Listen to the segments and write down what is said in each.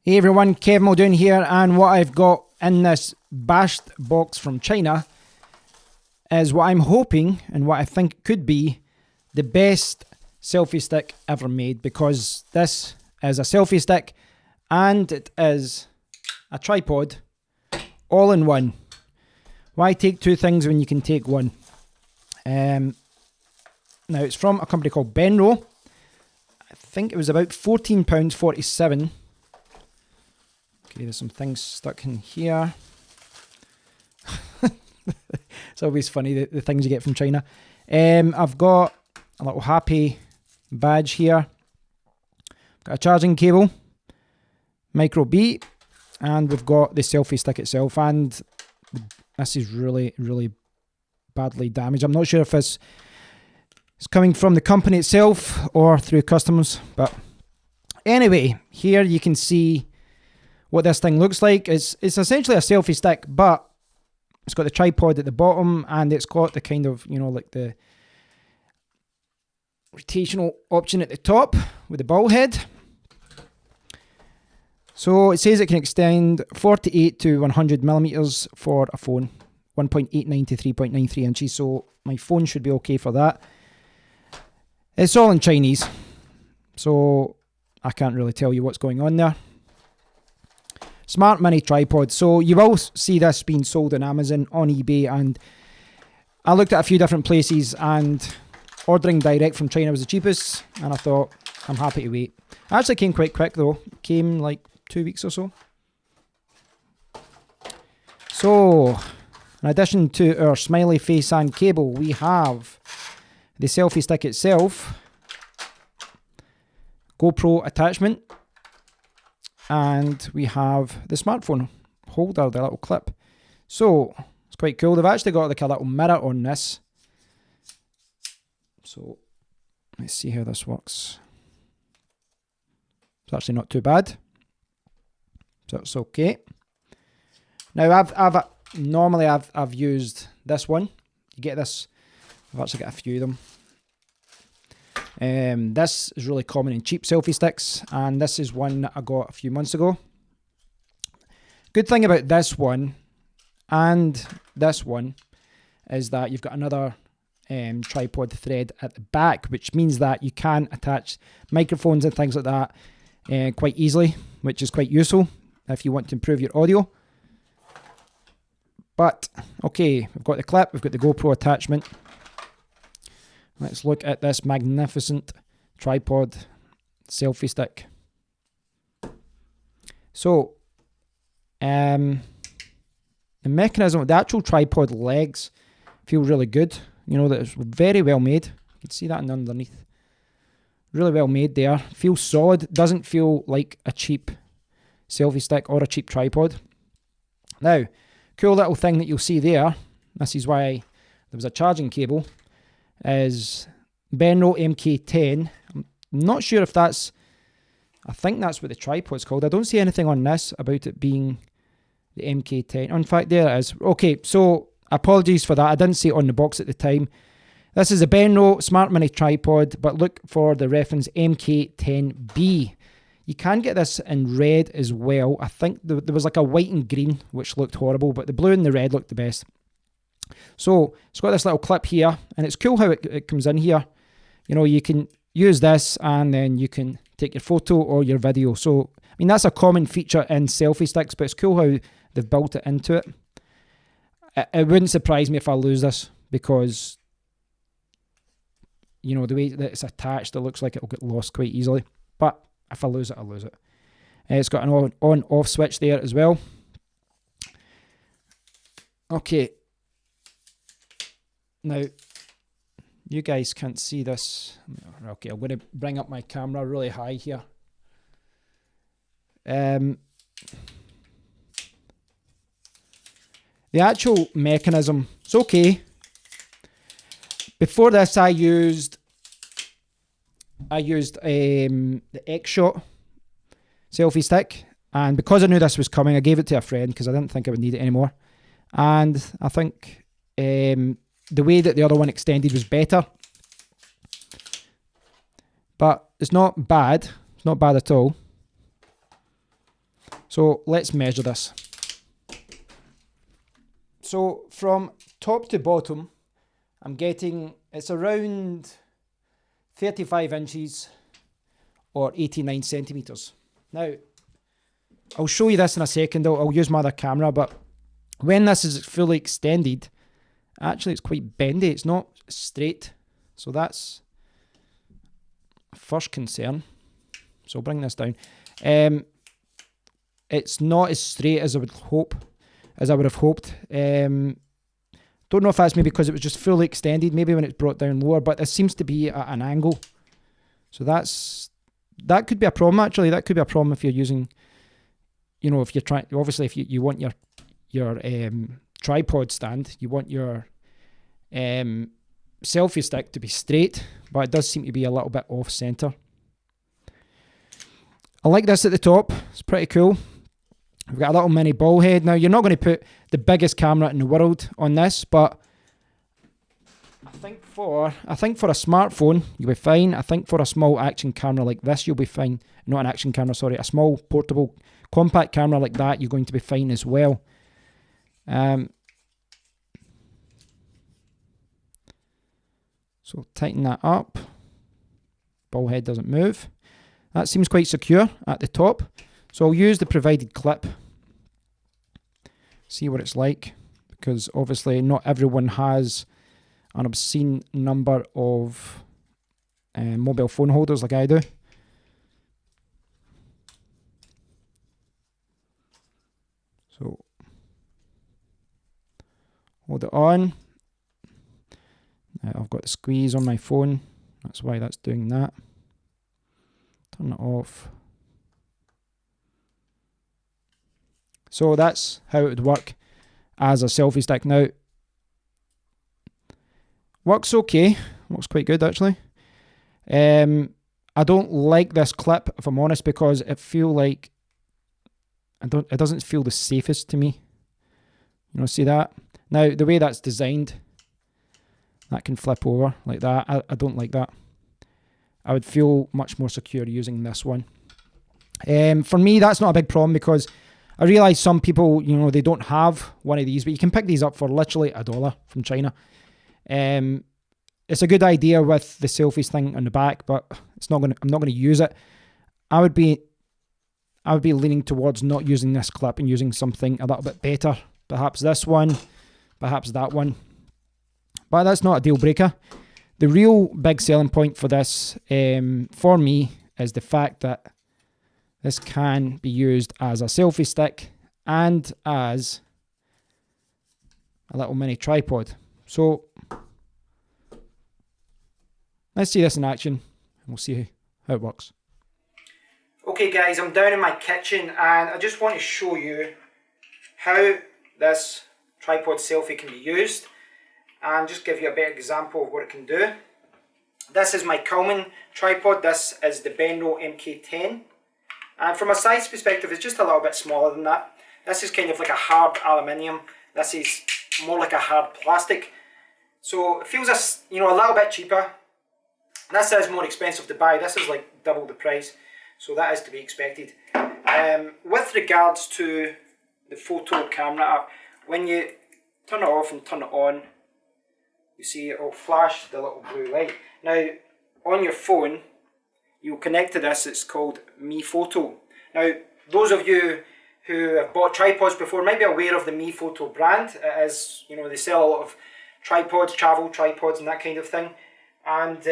Hey everyone, Kev Muldoon here, and what I've got in this bashed box from China is what I'm hoping and what I think could be the best selfie stick ever made, because this is a selfie stick and it is a tripod all in one. Why take two things when you can take one? Now it's from a company called Benro. I think it was about £14.47. Okay, there's some things stuck in here. It's always funny, the things you get from China. I've got a little happy badge here. Got a charging cable, micro B, and we've got the selfie stick itself. And this is really, really badly damaged. I'm not sure if it's coming from the company itself or through customs, but anyway, here you can see what this thing looks like. It's essentially a selfie stick, but it's got the tripod at the bottom, and it's got the kind of, like the rotational option at the top with the ball head. So it says it can extend 48 to 100 millimeters for a phone, 1.89 to 3.93 inches. So my phone should be okay for that. It's all in Chinese, so I can't really tell you what's going on there. Smart mini tripod. So you will see this being sold on Amazon, on eBay, and I looked at a few different places, and ordering direct from China was the cheapest, and I thought, I'm happy to wait. It actually came quite quick though. It came like 2 weeks or so. So, in addition to our smiley face and cable, we have the selfie stick itself, GoPro attachment, and we have the smartphone holder, the little clip. So it's quite cool. They've actually got like a little mirror on this. So let's see how this works. It's actually not too bad. So it's okay. Now I've used this one. You get this. I've actually got a few of them. This is really common in cheap selfie sticks, and this is one that I got a few months ago. Good thing about this one and this one is that you've got another tripod thread at the back, which means that you can attach microphones and things like that quite easily, which is quite useful if you want to improve your audio. But okay, we've got the clip, we've got the GoPro attachment. Let's look at this magnificent tripod selfie stick. So, the mechanism, the actual tripod legs feel really good. That it's very well made. You can see that underneath. Really well made there. Feels solid. Doesn't feel like a cheap selfie stick or a cheap tripod. Now, cool little thing that you'll see there, this is why there was a charging cable, is Benro MK10. I'm not sure if that's, I think that's what the tripod's called. I don't see anything on this about it being the MK10. In fact, there it is. Okay, so apologies for that. I didn't see it on the box at the time. This is a Benro Smart Mini Tripod, but look for the reference MK10B. You can get this in red as well. I think there was like a white and green, which looked horrible, but the blue and the red looked the best. So it's got this little clip here, and it's cool how it comes in here. You can use this and then you can take your photo or your video. So, I mean, that's a common feature in selfie sticks, but it's cool how they've built it into it. It wouldn't surprise me if I lose this, because, the way that it's attached, it looks like it'll get lost quite easily. But if I lose it, I lose it. It's got an on-off switch there as well. Okay. Now, you guys can't see this. Okay, I'm going to bring up my camera really high here. The actual mechanism, it's okay. Before this, I used the X-Shot selfie stick, and because I knew this was coming, I gave it to a friend because I didn't think I would need it anymore. And I think the way that the other one extended was better. But it's not bad. It's not bad at all. So let's measure this. So from top to bottom, I'm getting, it's around 35 inches or 89 centimeters. Now, I'll show you this in a second. I'll use my other camera, but when this is fully extended, actually it's quite bendy. It's not straight. So that's first concern. So I'll bring this down. It's not as straight as I would have hoped. Don't know if that's maybe because it was just fully extended, maybe when it's brought down lower, but this seems to be at an angle. So that could be a problem actually. That could be a problem if you're using, you know, if you're trying, obviously if you want your tripod stand, you want your selfie stick to be straight, but it does seem to be a little bit off center. I like this at the top. It's pretty cool. We've got a little mini ball head. Now, you're not going to put the biggest camera in the world on this, but I think for a smartphone, you'll be fine. I think for a small action camera like this, you'll be fine. Not an action camera, sorry. A small, portable, compact camera like that, you're going to be fine as well. So tighten that up. Ball head doesn't move. That seems quite secure at the top. So I'll use the provided clip. See what it's like. Because obviously not everyone has an obscene number of mobile phone holders like I do. So hold it on. Now I've got the squeeze on my phone. That's why that's doing that. Turn it off. So that's how it would work as a selfie stick. Now, works okay. Works quite good actually. I don't like this clip, if I'm honest, because it doesn't feel the safest to me. You know, see that? Now, the way that's designed, that can flip over like that. I don't like that. I would feel much more secure using this one. For me, that's not a big problem because I realise some people, you know, they don't have one of these, but you can pick these up for literally $1 from China. It's a good idea with the selfies thing on the back, but I'm not going to use it. I would be leaning towards not using this clip and using something a little bit better. Perhaps this one, perhaps that one. But that's not a deal breaker. The real big selling point for this, for me, is the fact that this can be used as a selfie stick and as a little mini tripod. So let's see this in action and we'll see how it works. Okay guys, I'm down in my kitchen and I just want to show you how this tripod selfie can be used and just give you a better example of what it can do. This is my Coleman tripod. This is the Benro MK10. And from a size perspective, it's just a little bit smaller than that. This is kind of like a hard aluminium. This is more like a hard plastic. So it feels a little bit cheaper. This is more expensive to buy. This is like double the price. So that is to be expected. With regards to the photo camera app, when you turn it off and turn it on, you see it will flash the little blue light. Now, on your phone, you'll connect to this. It's called MeFOTO. Now, those of you who have bought tripods before might be aware of the MeFOTO brand. It is, you know, they sell a lot of tripods, travel tripods and that kind of thing. And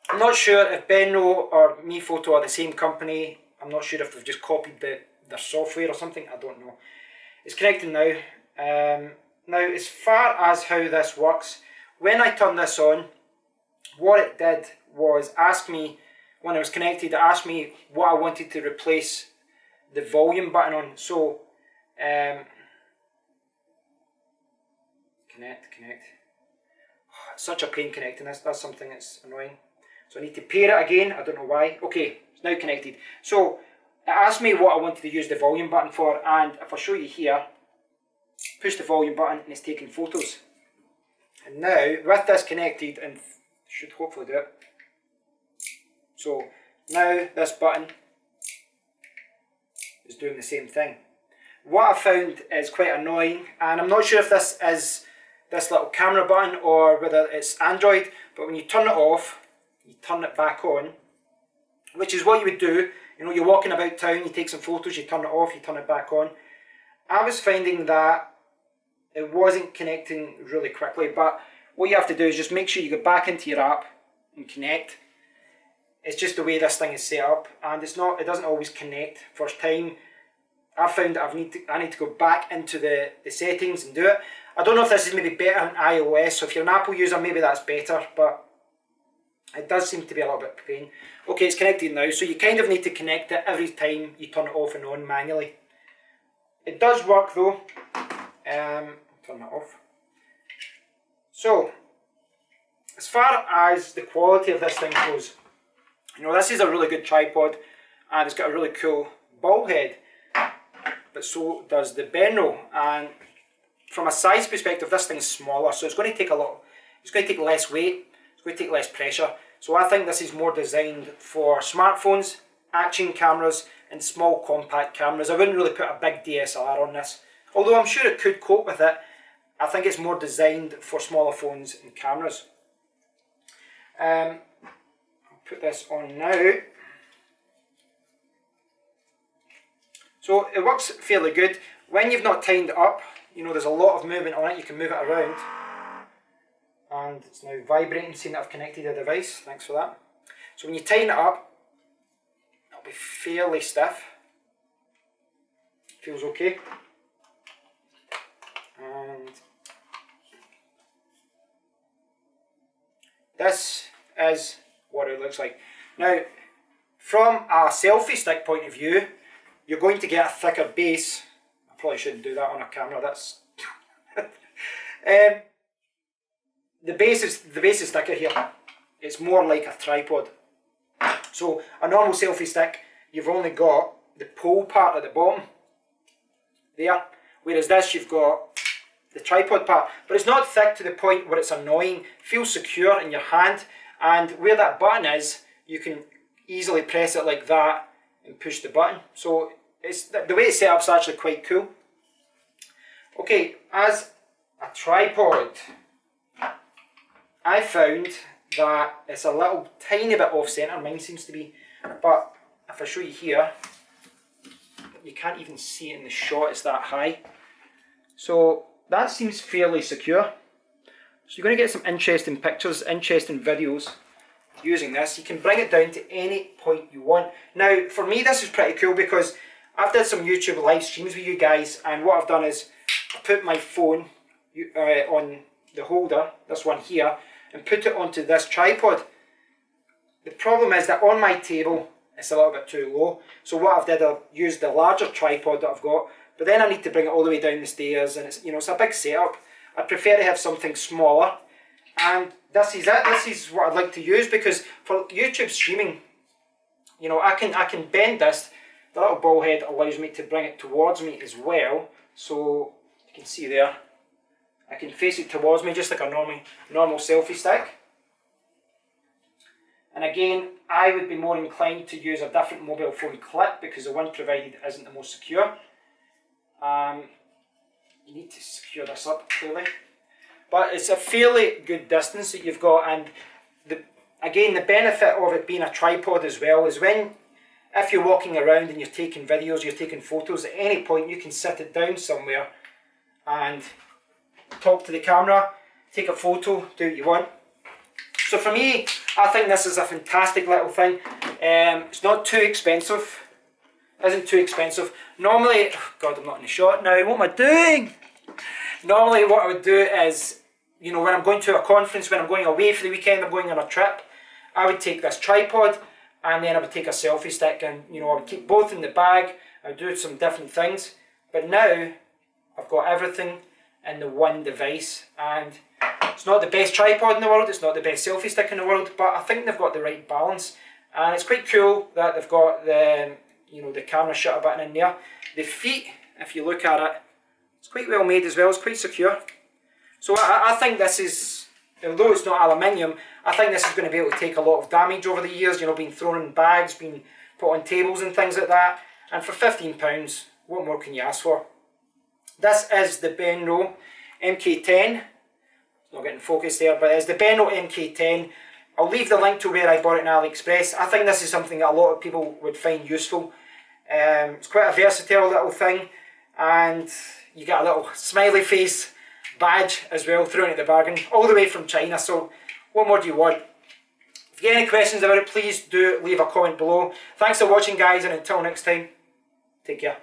I'm not sure if Benro or MeFOTO are the same company. I'm not sure if they've just copied their software or something. I don't know. It's connecting now. Now, as far as how this works, when I turn this on, what it did was ask me, when I was connected, it asked me what I wanted to replace the volume button on. So, connect. Oh, it's such a pain connecting this. That's something that's annoying. So I need to pair it again. I don't know why. Okay, it's now connected. So it asked me what I wanted to use the volume button for, and if I show you here, push the volume button and it's taking photos. And now with this connected, and should hopefully do it. So now this button is doing the same thing. What I found is quite annoying, and I'm not sure if this is this little camera button or whether it's Android, but when you turn it off, you turn it back on, which is what you would do. You know, you're walking about town, you take some photos, you turn it off, you turn it back on. I was finding that it wasn't connecting really quickly, but what you have to do is just make sure you go back into your app and connect. It's just the way this thing is set up, and it doesn't always connect first time. I found that I need to go back into the settings and do it. I don't know if this is maybe better on iOS, so if you're an Apple user, maybe that's better, but it does seem to be a little bit pain. Okay, it's connected now, so you kind of need to connect it every time you turn it off and on manually. It does work though. Turn that off. So, as far as the quality of this thing goes, you know, this is a really good tripod, and it's got a really cool ball head, but so does the Benro. And from a size perspective, this thing's smaller, so it's going to take it's going to take less weight, it's going to take less pressure. So I think this is more designed for smartphones, action cameras, and small compact cameras. I wouldn't really put a big DSLR on this, although I'm sure it could cope with it. I think it's more designed for smaller phones and cameras. I'll put this on now. So it works fairly good. When you've not tightened it up, you know, there's a lot of movement on it, you can move it around. And it's now vibrating, seeing that I've connected the device. Thanks for that. So when you tighten it up, it'll be fairly stiff. Feels okay. And this is what it looks like. Now, from a selfie stick point of view, you're going to get a thicker base. I probably shouldn't do that on a camera. That's the base is thicker here. It's more like a tripod. So a normal selfie stick, you've only got the pole part at the bottom there, whereas this you've got the tripod part, but it's not thick to the point where it's annoying. Feels secure in your hand, and where that button is, you can easily press it like that and push the button. So it's the way it's set up is actually quite cool. Okay, as a tripod, I found that it's a little tiny bit off centre. Mine seems to be, but if I show you here, you can't even see it in the shot, it's that high. So that seems fairly secure. So you're going to get some interesting pictures, interesting videos using this. You can bring it down to any point you want. Now for me this is pretty cool because I've done some YouTube live streams with you guys, and what I've done is I put my phone on the holder, this one here, and put it onto this tripod. The problem is that on my table it's a little bit too low, so what I've did, I've used the larger tripod that I've got, but then I need to bring it all the way down the stairs, and it's, you know, it's a big setup. I prefer to have something smaller, and this is it. This is what I'd like to use, because for YouTube streaming, you know, I can bend this. The little ball head allows me to bring it towards me as well, so you can see there, I can face it towards me just like a normal selfie stick. And again, I would be more inclined to use a different mobile phone clip because the one provided isn't the most secure. You need to secure this up clearly, but it's a fairly good distance that you've got. And again, the benefit of it being a tripod as well is if you're walking around and you're taking videos, you're taking photos, at any point you can sit it down somewhere and talk to the camera, take a photo, do what you want. So for me, I think this is a fantastic little thing. It's not too expensive. Isn't too expensive. Normally, oh God, I'm not in the shot now. What am I doing? Normally what I would do is, you know, when I'm going to a conference, when I'm going away for the weekend, I'm going on a trip, I would take this tripod and then I would take a selfie stick, and, you know, I would keep both in the bag. I would do some different things. But now I've got everything in the one device, and it's not the best tripod in the world, it's not the best selfie stick in the world, but I think they've got the right balance. And it's quite cool that they've got the, you know, the camera shutter button in there. The feet, if you look at it, it's quite well made as well, it's quite secure. So I think this is, although it's not aluminium, I think this is going to be able to take a lot of damage over the years, you know, being thrown in bags, being put on tables and things like that. And for £15, what more can you ask for? This is the Benro MK10. Not getting focused there, but it's the Benro MK10. I'll leave the link to where I bought it in AliExpress. I think this is something that a lot of people would find useful. It's quite a versatile little thing, and you get a little smiley face badge as well thrown at the bargain, all the way from China. So what more do you want? If you get any questions about it, please do leave a comment below. Thanks for watching, guys, and until next time, take care.